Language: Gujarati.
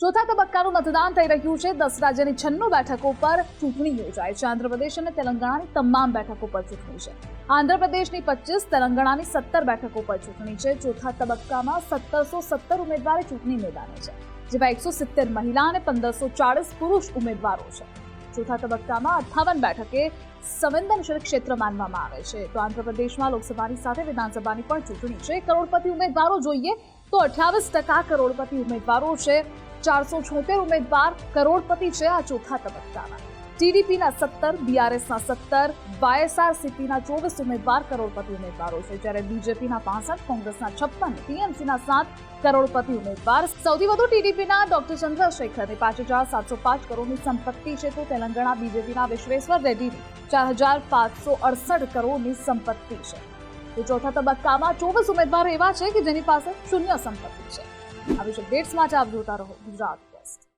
ચોથા તબક્કાનું મતદાન થઈ રહ્યું છે। 10 રાજ્યની 96 બેઠકો પર ચૂંટણી યોજાય છે। આંધ્રપ્રદેશ અને તેલંગાણાની તમામ બેઠકો પર ચૂંટણી છે। આંધ્રપ્રદેશની 25, તેલંગાણાની 17 બેઠકો પર ચૂંટણી છે। ચોથા તબક્કામાં 1717 ઉમેદવારો ચૂંટણી મેદાને છે, જેમાં 170 મહિલા અને 1540 પુરુષ ઉમેદવારો છે। ચોથા તબક્કામાં 58 બેઠકે સંવેદનશીલ ક્ષેત્ર માનવામાં આવે છે। તો આંધ્રપ્રદેશમાં લોકસભાની સાથે વિધાનસભાની પણ ચૂંટણી છે। કરોડપતિ ઉમેદવારો જોઈએ તો 28% કરોડપતિ ઉમેદવારો છે। 476 ઉમેદવાર કરોડપતિ છે આ ચોથા તબક્કામાં। ટીડીપીના 17, બીઆરએસના 17, વાયએસઆરસીપીના 24 ઉમેદવાર કરોડપતિ ઉમેદવારો છે, જ્યારે બીજેપીના 65, કોંગ્રેસના 56, ટીએમસીના 7 કરોડપતિ ઉમેદવાર। સૌથી વધુ ટીડીપીના ડોક્ટર ચંદ્રશેખરની 5,705 કરોડની સંપત્તિ છે, તો તેલંગાણા બીજેપીના વિશ્વેશ્વર રેડ્ડીની 4,568 કરોડની સંપત્તિ છે। તો ચોથા તબક્કામાં 24 ઉમેદવારો એવા છે કે જેની પાસે શૂન્ય સંપત્તિ છે। આવી અપડેટ્સ માટે આપ જોતા રહો ગુજરાત ફર્સ્ટ।